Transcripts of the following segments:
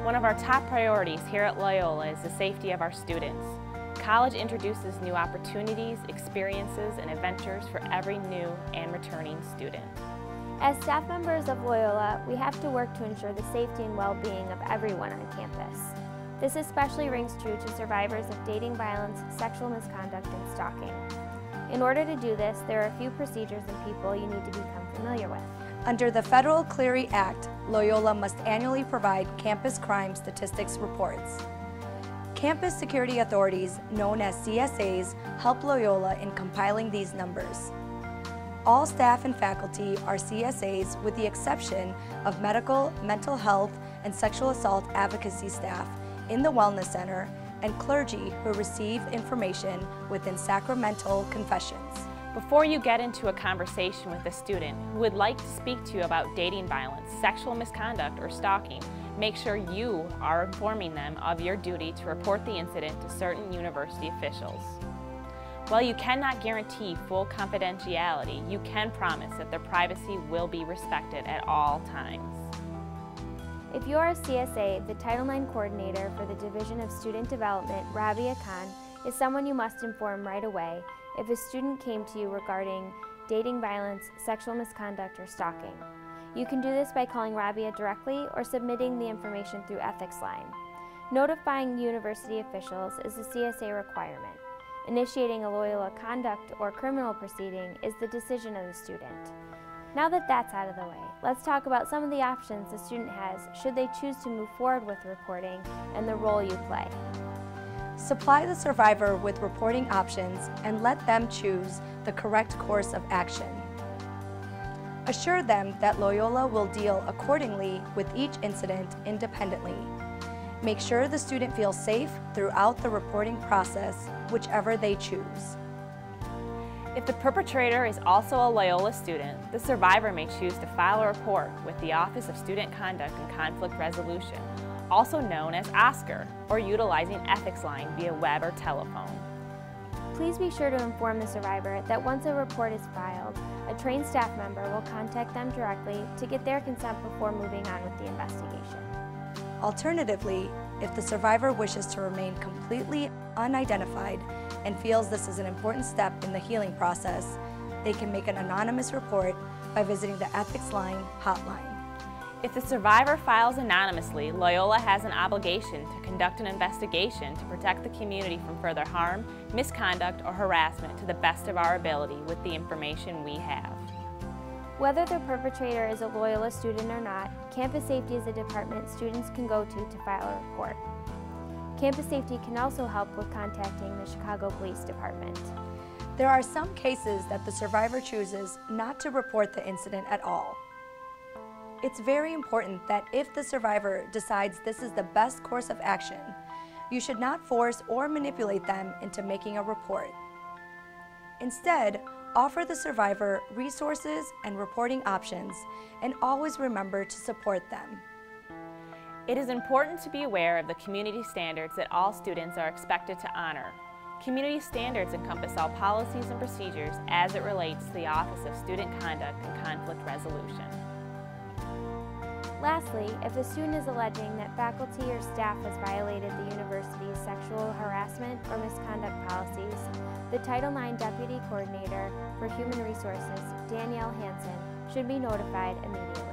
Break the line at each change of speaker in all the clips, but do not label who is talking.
One of our top priorities here at Loyola is the safety of our students. College introduces new opportunities, experiences, and adventures for every new and returning student.
As staff members of Loyola, we have to work to ensure the safety and well-being of everyone on campus. This especially rings true to survivors of dating violence, sexual misconduct, and stalking. In order to do this, there are a few procedures and people you need to become familiar with.
Under the Federal Clery Act, Loyola must annually provide campus crime statistics reports. Campus security authorities, known as CSAs, help Loyola in compiling these numbers. All staff and faculty are CSAs with the exception of medical, mental health, and sexual assault advocacy staff in the Wellness Center and clergy who receive information within sacramental confessions.
Before you get into a conversation with a student who would like to speak to you about dating violence, sexual misconduct, or stalking, make sure you are informing them of your duty to report the incident to certain university officials. While you cannot guarantee full confidentiality, you can promise that their privacy will be respected at all times.
If you are a CSA, the Title IX coordinator for the Division of Student Development, Rabia Khan, is someone you must inform right away if a student came to you regarding dating violence, sexual misconduct, or stalking. You can do this by calling Rabia directly or submitting the information through Ethics Line. Notifying university officials is a CSA requirement. Initiating a Loyola conduct or criminal proceeding is the decision of the student. Now that that's out of the way, let's talk about some of the options the student has should they choose to move forward with reporting and the role you play.
Supply the survivor with reporting options and let them choose the correct course of action. Assure them that Loyola will deal accordingly with each incident independently. Make sure the student feels safe throughout the reporting process, whichever they choose.
If the perpetrator is also a Loyola student, the survivor may choose to file a report with the Office of Student Conduct and Conflict Resolution, also known as OSCR, or utilizing Ethics Line via web or telephone.
Please be sure to inform the survivor that once a report is filed, a trained staff member will contact them directly to get their consent before moving on with the investigation.
Alternatively, if the survivor wishes to remain completely unidentified and feels this is an important step in the healing process, they can make an anonymous report by visiting the Ethics Line hotline.
If the survivor files anonymously, Loyola has an obligation to conduct an investigation to protect the community from further harm, misconduct, or harassment to the best of our ability with the information we have.
Whether the perpetrator is a Loyola student or not, campus safety is a department students can go to file a report. Campus safety can also help with contacting the Chicago Police Department.
There are some cases that the survivor chooses not to report the incident at all. It's very important that if the survivor decides this is the best course of action, you should not force or manipulate them into making a report. Instead, offer the survivor resources and reporting options, and always remember to support them.
It is important to be aware of the community standards that all students are expected to honor. Community standards encompass all policies and procedures as it relates to the Office of Student Conduct and Conflict Resolution.
Lastly, if a student is alleging that faculty or staff has violated the university's sexual harassment or misconduct policies, the Title IX Deputy Coordinator for Human Resources, Danielle Hansen, should be notified immediately.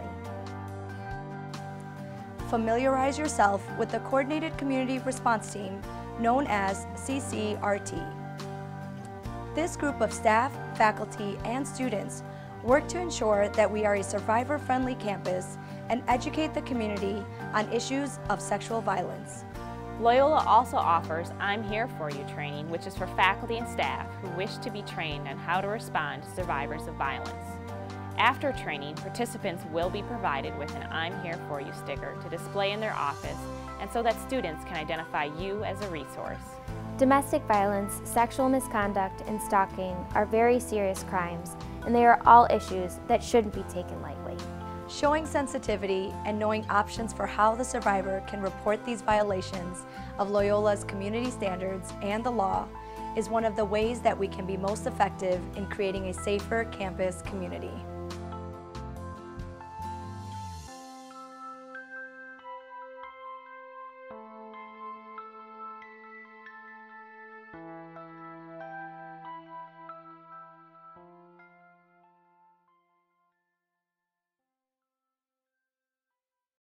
Familiarize yourself with the Coordinated Community Response Team, known as CCRT. This group of staff, faculty, and students work to ensure that we are a survivor-friendly campus and educate the community on issues of sexual violence.
Loyola also offers I'm Here For You training, which is for faculty and staff who wish to be trained on how to respond to survivors of violence. After training, participants will be provided with an I'm Here For You sticker to display in their office and so that students can identify you as a resource.
Domestic violence, sexual misconduct, and stalking are very serious crimes, and they are all issues that shouldn't be taken lightly.
Showing sensitivity and knowing options for how the survivor can report these violations of Loyola's community standards and the law is one of the ways that we can be most effective in creating a safer campus community.